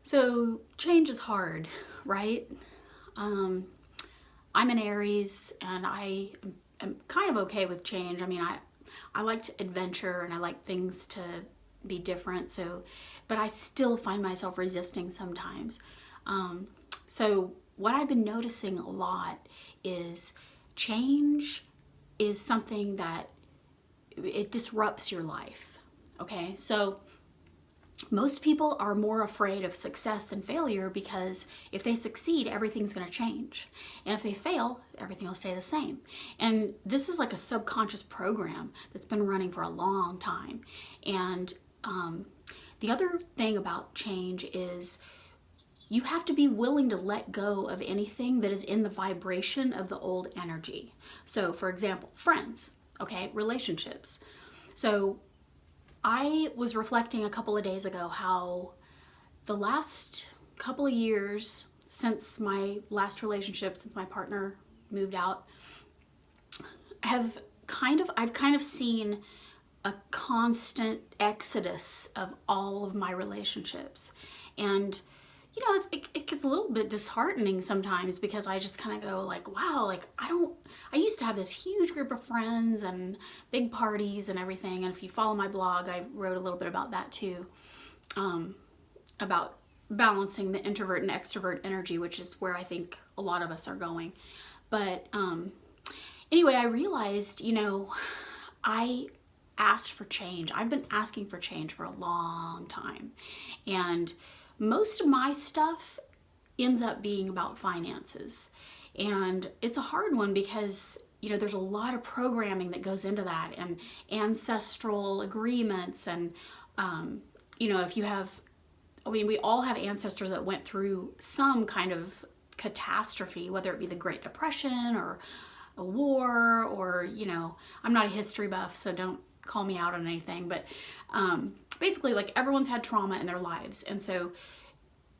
So change is hard, right? I'm an Aries and I am kind of okay with change. I mean, I like adventure and I like things to be different. But I still find myself resisting sometimes. So what I've been noticing a lot is change is something that it disrupts your life. Okay, so most people are more afraid of success than failure because if they succeed, everything's going to change. And if they fail, everything will stay the same. And this is like a subconscious program that's been running for a long time. And the other thing about change is you have to be willing to let go of anything that is in the vibration of the old energy. So, for example, friends, okay, relationships. So, I was reflecting a couple of days ago how the last couple of years since my last relationship, since my partner moved out, I've kind of seen a constant exodus of all of my relationships. And it gets a little bit disheartening sometimes because I just kind of go like, wow, like I used to have this huge group of friends and big parties and everything. And if you follow my blog, I wrote a little bit about that too, about balancing the introvert and extrovert energy, which is where I think a lot of us are going. But anyway, I realized, I asked for change. I've been asking for change for a long time. And most of my stuff ends up being about finances. And it's a hard one because, there's a lot of programming that goes into that and ancestral agreements. And, if you have, we all have ancestors that went through some kind of catastrophe, whether it be the Great Depression or a war or, I'm not a history buff, so don't call me out on anything, but basically like everyone's had trauma in their lives. And so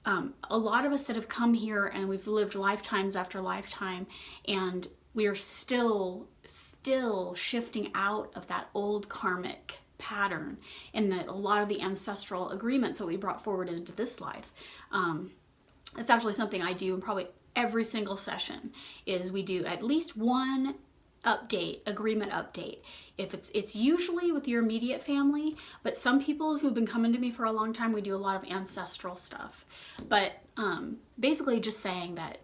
a lot of us that have come here and we've lived lifetimes after lifetime, and we are still shifting out of that old karmic pattern and a lot of the ancestral agreements that we brought forward into this life. It's actually something I do in probably every single session is we do at least one agreement update. If it's usually with your immediate family, but some people who've been coming to me for a long time, we do a lot of ancestral stuff. But basically just saying that,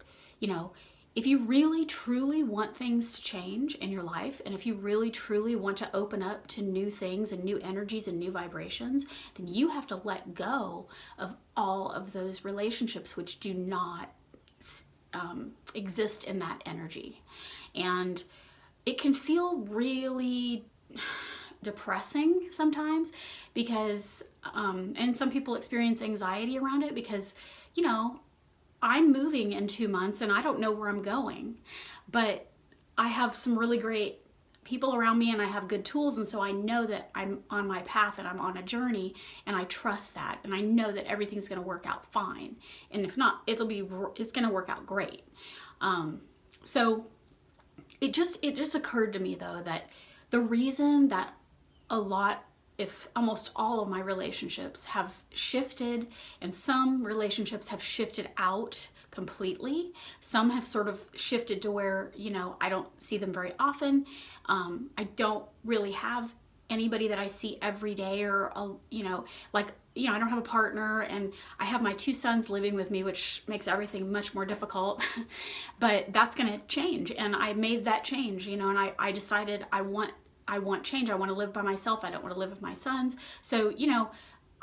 if you really truly want things to change in your life, and if you really truly want to open up to new things and new energies and new vibrations, then you have to let go of all of those relationships which do not exist in that energy. And it can feel really depressing sometimes because, and some people experience anxiety around it because, I'm moving in 2 months and I don't know where I'm going, but I have some really great people around me and I have good tools. And so I know that I'm on my path and I'm on a journey and I trust that. And I know that everything's going to work out fine. And if not, it's going to work out great. So it just occurred to me though, that the reason that if almost all of my relationships have shifted, and some relationships have shifted out completely. Some have sort of shifted to where, I don't see them very often. I don't really have anybody that I see every day or, I don't have a partner, and I have my 2 sons living with me, which makes everything much more difficult, but that's going to change. And I made that change, and I decided I want change. I want to live by myself. I don't want to live with my sons. So,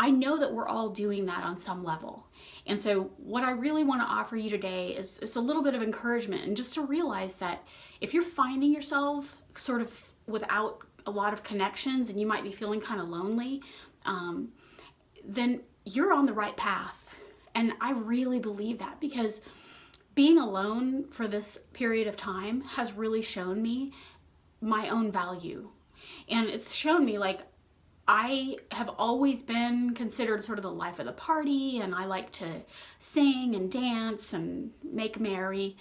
I know that we're all doing that on some level. And so what I really want to offer you today is a little bit of encouragement, and just to realize that if you're finding yourself sort of without a lot of connections and you might be feeling kind of lonely, then you're on the right path. And I really believe that, because being alone for this period of time has really shown me my own value. And it's shown me, like, I have always been considered sort of the life of the party, and I like to sing and dance and make merry,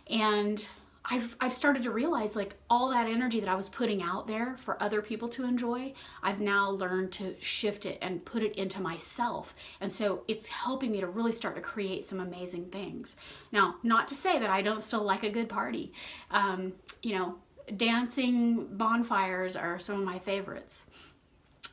and I've started to realize like all that energy that I was putting out there for other people to enjoy, I've now learned to shift it and put it into myself. And so it's helping me to really start to create some amazing things. Now, not to say that I don't still like a good party. You know, dancing bonfires are some of my favorites.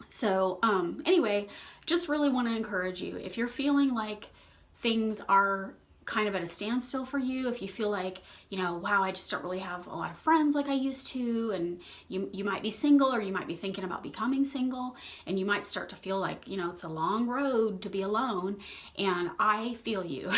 So anyway, just really want to encourage you. If you're feeling like things are kind of at a standstill for you, if you feel like, you know, wow, I just don't really have a lot of friends like I used to, and you might be single, or you might be thinking about becoming single, and you might start to feel like, you know, it's a long road to be alone. And I feel you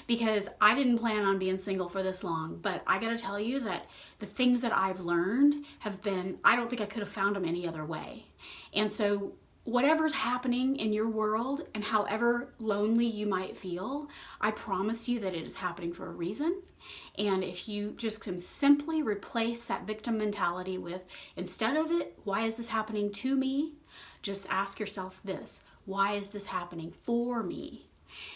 because I didn't plan on being single for this long, but I got to tell you that the things that I've learned have been, I don't think I could have found them any other way. And so whatever's happening in your world and however lonely you might feel, I promise you that it is happening for a reason. And if you just can simply replace that victim mentality with, instead of it, why is this happening to me? Just ask yourself this: why is this happening for me?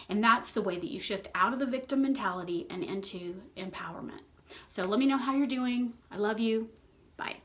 And that's the way that you shift out of the victim mentality and into empowerment. So let me know how you're doing. I love you. Bye.